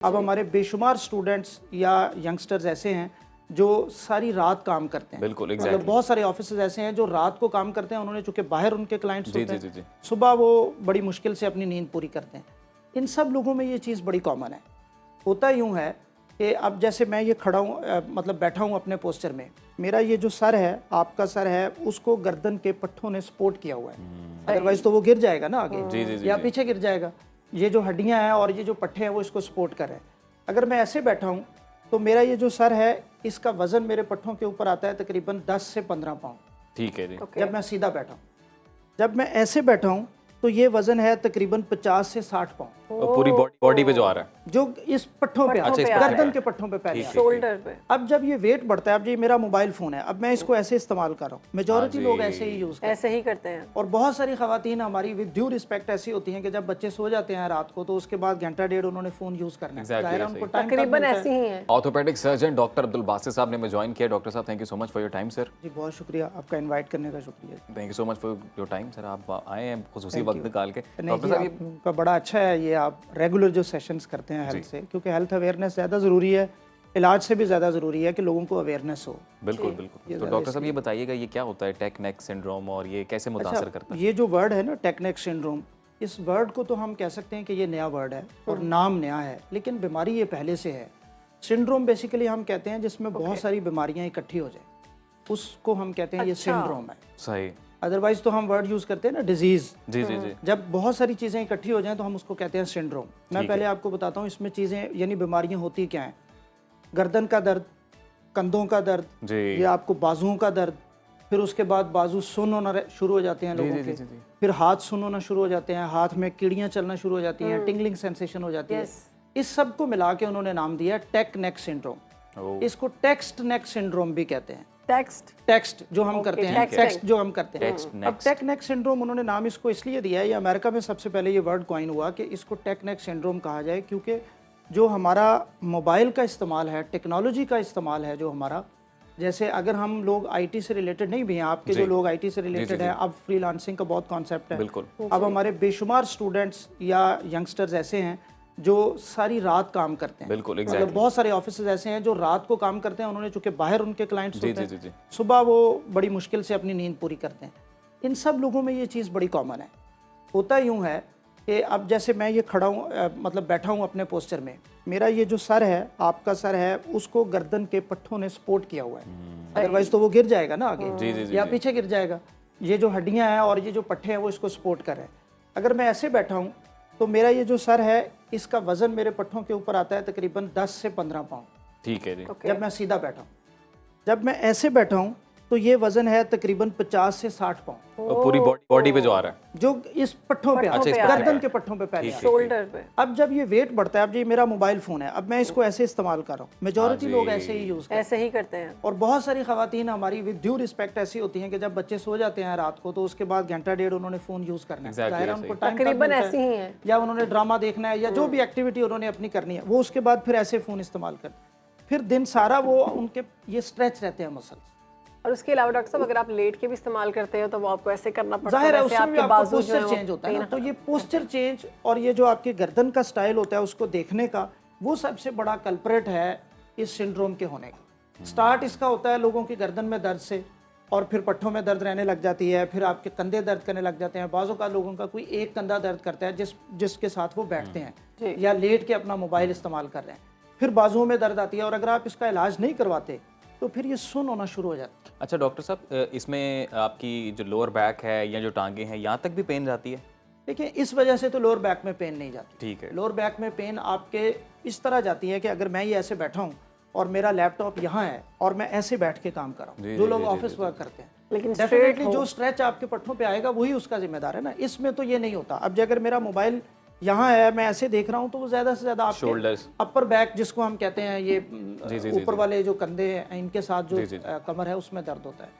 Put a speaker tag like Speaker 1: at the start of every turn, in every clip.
Speaker 1: अब हमारे बेशुमार स्टूडेंट्स या यंगस्टर्स ऐसे हैं जो सारी रात काम करते हैं।
Speaker 2: बिल्कुल,
Speaker 1: मतलब
Speaker 2: एग्जैक्टली।
Speaker 1: बहुत सारे ऑफिसेज ऐसे हैं जो रात को काम करते हैं, उन्होंने चूंकि बाहर उनके क्लाइंट्स
Speaker 2: जी
Speaker 1: होते
Speaker 2: जी जी
Speaker 1: हैं,
Speaker 2: जी।
Speaker 1: सुबह वो बड़ी मुश्किल से अपनी नींद पूरी करते हैं। इन सब लोगों में ये चीज़ बड़ी कॉमन है। होता यूँ है कि अब जैसे मैं ये खड़ा हूँ, मतलब बैठा हूँ अपने पोस्चर में, मेरा ये जो सर है, आपका सर है, उसको गर्दन के पट्टों ने सपोर्ट किया हुआ है, अदरवाइज तो वो गिर जाएगा ना आगे
Speaker 2: जी जी जी
Speaker 1: या
Speaker 2: जी।
Speaker 1: पीछे गिर जाएगा। ये जो हड्डियां हैं और ये जो पट्टे हैं वो इसको सपोर्ट कर रहे हैं। अगर मैं ऐसे बैठा हूँ तो मेरा ये जो सर है, इसका वजन मेरे पट्टों के ऊपर आता है तकरीबन 10 से 15 पाउंड।
Speaker 2: ठीक है जी।
Speaker 1: जब मैं सीधा बैठा हूँ, जब मैं ऐसे बैठा हूँ तो ये वजन है तकरीबन 50 से 60 पाउंड,
Speaker 2: और पूरी बॉडी पे जो आ रहा है।
Speaker 1: जो इस पट्ठों पे
Speaker 2: अच्छा, इस
Speaker 1: आता है,
Speaker 2: पट्टे
Speaker 1: गर्दन
Speaker 2: पे।
Speaker 1: के पट्टों पे पहले
Speaker 2: ठीक
Speaker 1: आता है।
Speaker 3: शोल्डर पे।
Speaker 1: अब जब ये वेट बढ़ता है, अब ये मेरा मोबाइल फ़ोन है, अब मैं इसको ऐसे इस्तेमाल कर रहा हूँ, मेजॉरिटी
Speaker 2: हाँ
Speaker 1: लोग
Speaker 2: जी।
Speaker 1: ऐसे ही यूज़ करते हैं।
Speaker 3: ऐसे ही करते हैं।
Speaker 1: और बहुत सारी खवातीन हमारी विद ड्यू रिस्पेक्ट ऐसी होती हैं कि जब बच्चे सो जाते हैं रात को तो उसके बाद घंटा डेढ़ उन्होंने फ़ोन यूज़ करना है।
Speaker 2: Exactly,
Speaker 1: ज़ाहिर है
Speaker 2: ऐसे
Speaker 1: उनको
Speaker 2: ही।
Speaker 1: टाइम
Speaker 3: तकरीबन ऐसी ही हैं।
Speaker 2: Orthopaedic surgeon doctor Abdul Basit sahab ने हमें ज्वाइन किया। Doctor sahab, thank you so much for your time sir.
Speaker 1: जी बहुत शुक्रिया, आपका इनवाइट करने का शुक्रिया।
Speaker 2: Thank you so much for your time sir. आप आए हैं खुसूसी
Speaker 1: Thank
Speaker 2: वक्त
Speaker 1: you.
Speaker 2: निकाल के।
Speaker 1: नहीं
Speaker 2: डॉक्टर
Speaker 1: जी,
Speaker 2: साहब ये
Speaker 1: आपका बड़ा अच्छा है, ये आप रेगुलर जो सेशंस करते हैं हेल्थ से, क्योंकि हेल्थ अवेयरनेस ज़्यादा ज़रूरी है, इलाज से भी ज़्यादा ज़रूरी है कि लोगों को अवेयरनेस हो।
Speaker 2: बिल्कुल बिल्कुल। तो डॉक्टर साहब ये बताइएगा ये क्या होता है टेक नेक सिंड्रोम और ये कैसे मुतासर करता है?
Speaker 1: ये जो वर्ड है ना टेक नेक सिंड्रोम, इस वर्ड को तो हम कह सकते हैं कि ये नया वर्ड है और नाम नया है, लेकिन बीमारी ये पहले से है। सिंड्रोम बेसिकली हम कहते हैं जिसमें बहुत सारी बीमारियां इकट्ठी हो जाए, उसको हम कहते हैं ये सिंड्रोम है।
Speaker 2: सही।
Speaker 1: अदरवाइज तो हम वर्ड यूज़ करते हैं ना डिजीज़।
Speaker 2: जी जी जी।
Speaker 1: जब बहुत सारी चीज़ें इकट्ठी हो जाएं तो हम उसको कहते हैं सिंड्रोम। मैं पहले आपको बताता हूँ इसमें चीज़ें यानी बीमारियां होती क्या हैं। गर्दन का दर्द, कंधों का दर्द,
Speaker 2: जी
Speaker 1: या आपको बाजुओं का दर्द, फिर उसके बाद बाजू सुन्न होना शुरू हो जाते हैं लोगों
Speaker 2: जी,
Speaker 1: के,
Speaker 2: जी, जी।
Speaker 1: फिर हाथ सुन्न होना शुरू हो जाते हैं, हाथ में कीड़ियाँ चलना शुरू हो जाती हैं, टिंगलिंग सेंसेशन हो जाती है। इस सब को मिला के उन्होंने नाम दिया टेक नेक सिंड्रोम।
Speaker 2: ओह।
Speaker 1: इसको टेक्स्ट नेक सिंड्रोम भी कहते हैं।
Speaker 3: टेक्स्ट
Speaker 1: जो हम करते हैं, टेक्स्ट जो हम करते हैं।
Speaker 2: Text
Speaker 1: अब टेक नेक सिंड्रोम उन्होंने नाम इसको इसलिए दिया है, ये अमेरिका में सबसे पहले ये वर्ड कॉइन हुआ कि इसको टेक नेक सिंड्रोम कहा जाए, क्योंकि जो हमारा मोबाइल का इस्तेमाल है, टेक्नोलॉजी का इस्तेमाल है जो हमारा, जैसे अगर हम लोग आईटी से रिलेटेड नहीं भी हैं, आपके जो लोग आईटी से रिलेटेड हैं, अब फ्रीलांसिंग का बहुत कॉन्सेप्ट है।
Speaker 2: बिल्कुल।
Speaker 1: अब हमारे बेशुमार स्टूडेंट्स या यंगस्टर्स ऐसे हैं जो सारी रात काम करते हैं।
Speaker 2: बिल्कुल,
Speaker 1: मतलब
Speaker 2: एग्जैक्टली।
Speaker 1: बहुत सारे ऑफिसेज ऐसे हैं जो रात को काम करते हैं, उन्होंने चूंकि बाहर उनके क्लाइंट्स
Speaker 2: जी
Speaker 1: होते
Speaker 2: जी
Speaker 1: हैं,
Speaker 2: जी।
Speaker 1: सुबह वो बड़ी मुश्किल से अपनी नींद पूरी करते हैं। इन सब लोगों में ये चीज़ बड़ी कॉमन है। होता यूँ है कि अब जैसे मैं ये खड़ा हूँ, मतलब बैठा हूँ अपने पोस्चर में, मेरा ये जो सर है, आपका सर है, उसको गर्दन के पट्टों ने सपोर्ट किया हुआ है, अदरवाइज तो वो गिर जाएगा ना आगे
Speaker 2: जी जी जी
Speaker 1: या
Speaker 2: जी।
Speaker 1: पीछे गिर जाएगा। ये जो हड्डियां हैं और ये जो पट्टे हैं वो इसको सपोर्ट कर रहे हैं। अगर मैं ऐसे बैठा हूँ तो मेरा ये जो सर है, इसका वजन मेरे पट्टों के ऊपर आता है तकरीबन 10 से 15 पाउंड।
Speaker 2: ठीक है जी।
Speaker 1: जब मैं सीधा बैठा हूँ, जब मैं ऐसे बैठा हूँ तो ये वजन है तकरीबन 50 से 60 पाउंड,
Speaker 2: और पूरी बॉडी पे जो आ रहा है।
Speaker 1: जो इस पट्टों पे
Speaker 2: अच्छा, इस
Speaker 1: आता है,
Speaker 2: पट्टे
Speaker 1: गर्दन
Speaker 2: पे।
Speaker 1: के पट्टों पे पहले
Speaker 2: ठीक
Speaker 1: आता है।
Speaker 3: शोल्डर पे।
Speaker 1: अब जब ये वेट बढ़ता है, अब ये मेरा मोबाइल फ़ोन है, अब मैं इसको ऐसे इस्तेमाल कर रहा हूँ, मेजॉरिटी
Speaker 2: हाँ
Speaker 1: लोग
Speaker 2: जी।
Speaker 1: ऐसे ही यूज़ करते हैं।
Speaker 3: ऐसे ही करते हैं।
Speaker 1: और बहुत सारी खवातीन हमारी विद ड्यू रिस्पेक्ट ऐसी होती हैं कि जब बच्चे सो जाते हैं रात को तो उसके बाद घंटा डेढ़ उन्होंने फ़ोन यूज़ करना है।
Speaker 2: Exactly,
Speaker 1: ज़ाहिर है
Speaker 2: ऐसे
Speaker 1: उनको
Speaker 2: ही।
Speaker 1: टाइम
Speaker 3: तकरीबन ऐसी ही हैं।
Speaker 1: या उन्होंने ड्रामा देखना है या जो भी एक्टिविटी उन्होंने अपनी करनी है, वो उसके बाद फिर ऐसे फ़ोन इस्तेमाल करते हैं। फिर दिन सारा वो उनके ये स्ट्रेच रहते हैं मसल्स।
Speaker 3: और उसके अलावा डॉक्टर साहब अगर आप लेट के भी इस्तेमाल करते हो तो वो आपको ऐसे करना पड़ता है,
Speaker 1: जाहिर है
Speaker 3: वैसे
Speaker 1: उसमें भी
Speaker 3: आपके
Speaker 1: आपका
Speaker 3: बाजू जो
Speaker 1: पोस्चर
Speaker 3: है वो
Speaker 1: चेंज होता है ना,
Speaker 3: पेन
Speaker 1: तो ये पोस्चर चेंज और ये जो आपके गर्दन का स्टाइल होता है उसको देखने का, वो सबसे बड़ा कल्परेट है इस सिंड्रोम के होने का। स्टार्ट इसका होता है लोगों की गर्दन में दर्द से, और फिर पट्ठों में दर्द रहने लग जाती है, फिर आपके कंधे दर्द करने लग जाते हैं। बाजू का लोगों का कोई एक कंधा दर्द करता है जिसके साथ वो बैठते हैं या लेट के अपना मोबाइल इस्तेमाल कर रहे हैं, फिर बाजुओं में दर्द आती है, और अगर आप इसका इलाज नहीं करवाते तो फिर ये सुन्न होना शुरू हो जाता है।
Speaker 2: अच्छा डॉक्टर साहब, इसमें आपकी जो लोअर बैक है या जो टांगे हैं यहाँ तक भी पेन जाती है?
Speaker 1: देखिए इस वजह से तो लोअर बैक में पेन नहीं जाती।
Speaker 2: ठीक है।
Speaker 1: लोअर बैक में पेन आपके इस तरह जाती है कि अगर मैं ये ऐसे बैठा हूँ और मेरा लैपटॉप यहाँ है और मैं ऐसे बैठ के काम कर रहा हूँ, जो लोग ऑफिस वर्क करते हैं,
Speaker 3: लेकिन
Speaker 1: डेफिनेटली जो स्ट्रेच आपके पट्टों पे आएगा वही उसका जिम्मेदार है ना। इसमें तो ये नहीं होता। अब जो अगर मेरा मोबाइल यहाँ है, मैं ऐसे देख रहा हूँ, तो वो ज़्यादा से ज़्यादा आपके
Speaker 2: शोल्डर्स,
Speaker 1: अपर बैक जिसको हम कहते हैं, ये ऊपर वाले जो कंधे हैं इनके साथ जो कमर है उसमें दर्द होता है।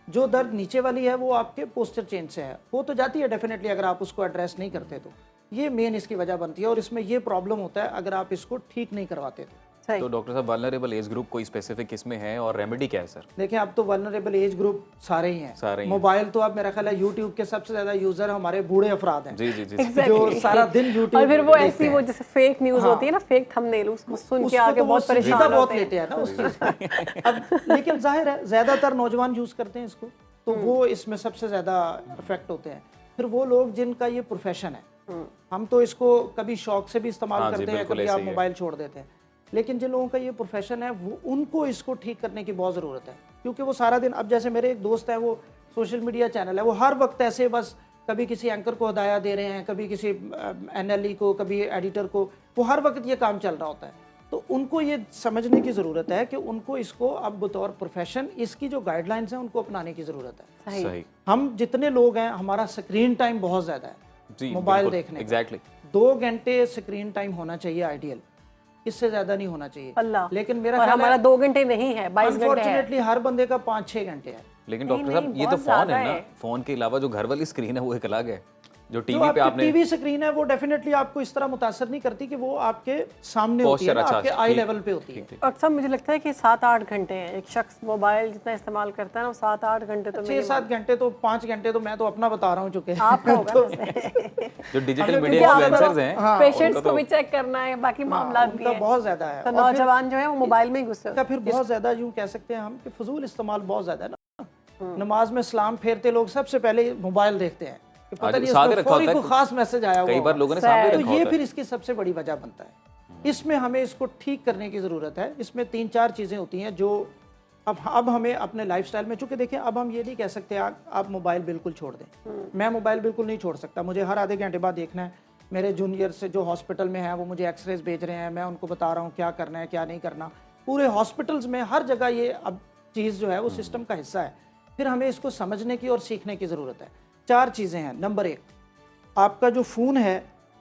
Speaker 1: जो दर्द नीचे वाली है वो आपके पोस्चर चेंज से है, वो तो जाती है डेफिनेटली अगर आप उसको एड्रेस नहीं करते तो। ये मेन इसकी वजह बनती है और इसमें ये प्रॉब्लम होता है अगर आप इसको ठीक नहीं करवाते तो।
Speaker 3: सही।
Speaker 2: तो डॉक्टर साहब वल्नरेबल एज ग्रुप कोई स्पेसिफिक किसमें है और रेमेडी क्या है सर?
Speaker 1: देखिए अब तो वल्नरेबल एज ग्रुप सारे ही हैं।
Speaker 2: सारे ही हैं।
Speaker 1: मोबाइल तो अब मेरा ख्याल है यूट्यूब के सबसे ज्यादा यूजर हमारे बूढ़े अफराद हैं
Speaker 2: जी जी जी।
Speaker 1: जो सारा दिन यूट्यूब
Speaker 3: और फिर वो ऐसी वो जैसे फेक न्यूज होती है ना, फेक थंबनेल, उसको सुन के
Speaker 1: उसको
Speaker 3: आगे
Speaker 1: तो वो
Speaker 3: बहुत
Speaker 1: संजीदा
Speaker 3: परेशान
Speaker 1: बहुत
Speaker 3: होते हैं।
Speaker 1: लेते हैं ना उस चीज को। अब लेकिन जाहिर है ज्यादातर नौजवान यूज करते हैं इसको, तो वो इसमें सबसे ज्यादा इफेक्ट होते हैं। फिर वो लोग जिनका ये प्रोफेशन है, हम तो इसको कभी शौक से भी इस्तेमाल
Speaker 2: हाँ जी,
Speaker 1: करते हैं,
Speaker 2: बिल्कुल
Speaker 1: कभी
Speaker 2: ऐसे
Speaker 1: आप
Speaker 2: ही है।
Speaker 1: मोबाइल छोड़ देते हैं। लेकिन जिन लोगों का ये प्रोफेशन है वो उनको इसको ठीक करने की बहुत ज़रूरत है, क्योंकि वो सारा दिन, अब जैसे मेरे एक दोस्त है, वो सोशल मीडिया चैनल है, वो हर वक्त ऐसे बस कभी किसी एंकर को हदाया दे रहे हैं, कभी किसी एनएलई को, कभी एडिटर को, वो हर वक्त ये काम चल रहा होता है। तो उनको ये समझने की ज़रूरत है कि उनको इसको अब बतौर प्रोफेशन इसकी जो गाइडलाइंस हैं उनको अपनाने की ज़रूरत है।
Speaker 2: सही।
Speaker 1: हम जितने लोग हैं, हमारा स्क्रीन टाइम बहुत ज़्यादा है
Speaker 2: जी,
Speaker 1: मोबाइल
Speaker 2: बिल्कुल,
Speaker 1: देखने का।
Speaker 2: एग्जैक्टली।
Speaker 1: 2 घंटे स्क्रीन टाइम होना चाहिए आइडियल, इससे ज़्यादा नहीं होना चाहिए।
Speaker 3: अल्लाह।
Speaker 1: लेकिन मेरा
Speaker 3: और
Speaker 1: ख्याल
Speaker 3: हमारा
Speaker 1: है
Speaker 3: 2 घंटे नहीं है, 22 घंटे है।
Speaker 1: अनफॉर्चुनेटली हर बंदे का 5-6 घंटे है।
Speaker 2: लेकिन
Speaker 3: नहीं,
Speaker 2: डॉक्टर साहब
Speaker 3: नहीं,
Speaker 2: ये तो
Speaker 3: बहुत
Speaker 2: फोन
Speaker 3: ज़्यादा
Speaker 2: है ना,
Speaker 3: है।
Speaker 2: फोन के अलावा जो घर वाली स्क्रीन है वो एक अलग है, जो
Speaker 1: जो
Speaker 2: टीवी पे
Speaker 1: आपकी
Speaker 2: आपने
Speaker 1: टीवी स्क्रीन है वो डेफिनेटली आपको इस तरह मुतासर नहीं करती कि वो आपके सामने होती है
Speaker 2: Posture
Speaker 1: ना,
Speaker 2: अच्छा,
Speaker 1: आपके
Speaker 2: अच्छा,
Speaker 1: आई
Speaker 2: ठीक,
Speaker 1: लेवल पे होती है।
Speaker 2: ठीक।
Speaker 3: और सब मुझे लगता है कि 7-8 घंटे हैं। एक शख्स मोबाइल जितना इस्तेमाल करता है ना, वो 7-8 घंटे तो
Speaker 1: 6-7 घंटे तो 5 घंटे तो मैं तो अपना बता रहा हूँ चुके हैं।
Speaker 3: आपका होगा वैसे।
Speaker 2: जो डिजिटल
Speaker 1: हमें
Speaker 2: मीडिया
Speaker 1: बहुत
Speaker 2: इन्फ्लुएंसर्स
Speaker 1: ज़्यादा-
Speaker 2: हैं,
Speaker 1: हाँ,
Speaker 3: पेशेंट्स
Speaker 2: उनका
Speaker 3: को
Speaker 2: तो-
Speaker 3: भी चेक करना है, बाकी मामला भी
Speaker 1: उनका
Speaker 3: है।
Speaker 1: बहुत ज़्यादा है।
Speaker 3: तो
Speaker 1: और फिर
Speaker 3: नौजवान जो है वो मोबाइल में ही घुसे
Speaker 1: इसका फिर बहुत ज़्यादा यूँ कह सकते हैं हम कि फजूल इस्तेमाल बहुत ज़्यादा है ना। नमाज में सलाम फेरते लोग सबसे पहले मोबाइल देखते हैं कि पता
Speaker 2: आज
Speaker 1: नहीं
Speaker 2: साथ
Speaker 1: इसमें
Speaker 2: रखा
Speaker 1: फौरी
Speaker 2: होता है,
Speaker 1: कोई खास मैसेज आया हुआ
Speaker 2: कई बार
Speaker 1: होगा।
Speaker 2: लोगों ने सामने
Speaker 1: तो
Speaker 2: रखा
Speaker 1: ये
Speaker 2: होता
Speaker 1: फिर
Speaker 2: है।
Speaker 1: इसकी सबसे बड़ी वजह बनता है। इसमें हमें इसको ठीक करने की ज़रूरत है। इसमें 3-4 चीज़ें होती हैं जो अब हमें अपने लाइफस्टाइल में, चूंकि देखिए अब हम ये नहीं कह सकते आप मोबाइल बिल्कुल छोड़ दें। मैं मोबाइल बिल्कुल नहीं छोड़ सकता, मुझे हर आधे घंटे बाद देखना है। मेरे जूनियर से जो हॉस्पिटल में हैं वो मुझे एक्सरेज भेज रहे हैं, मैं उनको बता रहा हूँ क्या करना है क्या नहीं करना। पूरे हॉस्पिटल्स में हर जगह ये अब चीज़ जो है वो सिस्टम का हिस्सा है। फिर हमें इसको समझने की और सीखने की ज़रूरत है। 4 चीज़ें हैं। नंबर 1, आपका जो फ़ोन है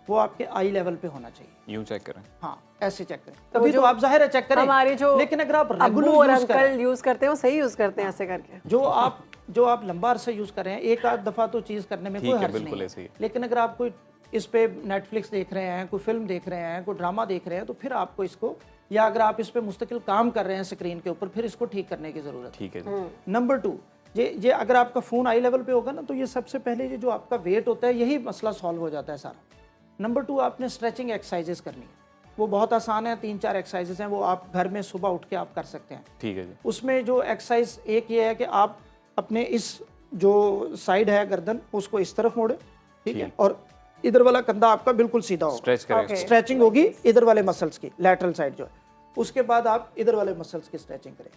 Speaker 1: वो आपके आई लेवल पे होना चाहिए।
Speaker 2: यूं चेक करें।
Speaker 1: हाँ, ऐसे चेक करें। तभी तो आप जाहिर है चेक करें।
Speaker 3: हमारे जो
Speaker 1: लेकिन अगर आप
Speaker 3: अब्बू
Speaker 1: रेगुलर
Speaker 3: और
Speaker 1: यूज़ करें,
Speaker 3: अंकल यूज करते हैं वो सही यूज करते हैं ऐसे करके।
Speaker 1: जो आप लंबा अरसा यूज़ कर रहे हैं, एक आध दफ़ा तो चीज़ करने में
Speaker 2: ठीक
Speaker 1: कोई
Speaker 2: है,
Speaker 1: हर्ज
Speaker 2: बिल्कुल
Speaker 1: नहीं
Speaker 2: ऐसे ही
Speaker 1: है।
Speaker 2: है।
Speaker 1: लेकिन अगर आप कोई इस पे नेटफ्लिक्स देख रहे हैं, कोई फिल्म देख रहे हैं, कोई ड्रामा देख रहे हैं, तो फिर आपको इसको, या अगर आप इस पे मुस्तकिल काम कर रहे हैं स्क्रीन के ऊपर, फिर इसको ठीक करने की ज़रूरत है।
Speaker 2: ठीक है जी।
Speaker 1: नंबर 2, ये अगर आपका फ़ोन आई लेवल पे होगा ना, तो ये सबसे पहले ये जो आपका वेट होता है, यही मसला सॉल्व हो जाता है सारा। नंबर 2, आपने स्ट्रेचिंग एक्सरसाइजेस करनी है। वो बहुत आसान है, 3-4 एक्सरसाइजेस हैं, वो आप घर में सुबह उठ के आप कर सकते हैं।
Speaker 2: ठीक है जी।
Speaker 1: उसमें जो एक्सरसाइज एक ये है कि आप अपने इस जो साइड है गर्दन, उसको इस तरफ मोड़े, ठीक है, और इधर वाला कंधा आपका बिल्कुल सीधा होगा।
Speaker 2: स्ट्रेच करें इसको।
Speaker 1: स्ट्रेचिंग होगी इधर वाले मसल्स की, लैटरल साइड जो है। उसके बाद आप इधर वाले मसल्स की स्ट्रेचिंग करें।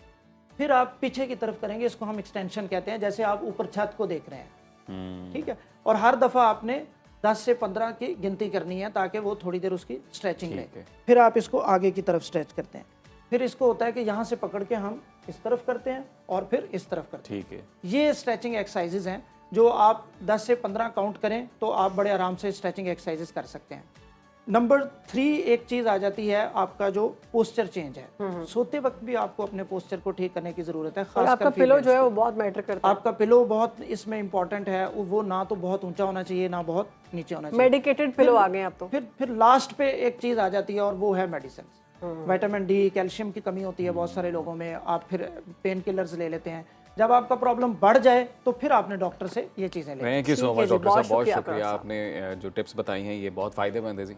Speaker 1: फिर आप पीछे की तरफ करेंगे, इसको हम एक्सटेंशन कहते हैं, जैसे आप ऊपर छत को देख रहे हैं, ठीक है। और हर दफ़ा आपने 10 से 15 की गिनती करनी है ताकि वो थोड़ी देर उसकी स्ट्रेचिंग ले। फिर आप इसको आगे की तरफ स्ट्रेच करते हैं। फिर इसको होता है कि यहाँ से पकड़ के हम इस तरफ करते हैं और फिर इस तरफ करते हैं।
Speaker 2: ठीक है।
Speaker 1: ये स्ट्रेचिंग एक्सरसाइजेज हैं जो आप 10 से 15 काउंट करें तो आप बड़े आराम से स्ट्रेचिंग एक्सरसाइजेज कर सकते हैं। नंबर 3 एक चीज़ आ जाती है, आपका जो पोस्चर चेंज है। सोते वक्त भी आपको अपने पोस्चर को ठीक करने की ज़रूरत है।
Speaker 3: और आपका पिलो जो है वो बहुत मैटर करता है।
Speaker 1: आपका पिलो बहुत इसमें इंपॉर्टेंट है। वो ना तो बहुत ऊंचा होना चाहिए, ना बहुत नीचे होना चाहिए।
Speaker 3: मेडिकेटेड पिलो आ गए अब तो।
Speaker 1: फिर लास्ट पे एक चीज़ आ जाती है और वो है मेडिसिन। विटामिन डी, कैल्शियम की कमी होती है बहुत सारे लोगों में, आप फिर पेन किलर्स ले लेते हैं। जब आपका प्रॉब्लम बढ़ जाए तो फिर आपने डॉक्टर से ये चीज़ें लेनी।
Speaker 2: थैंक यू सो
Speaker 3: ठीक है
Speaker 2: मच
Speaker 3: जी,
Speaker 2: डॉक्टर
Speaker 3: बहुत
Speaker 2: साहब, बहुत
Speaker 3: शुक्रिया
Speaker 2: शुक्रिया।
Speaker 3: डॉक्टर
Speaker 2: आपने जो टिप्स बताई हैं ये बहुत फ़ायदेमंद है जी।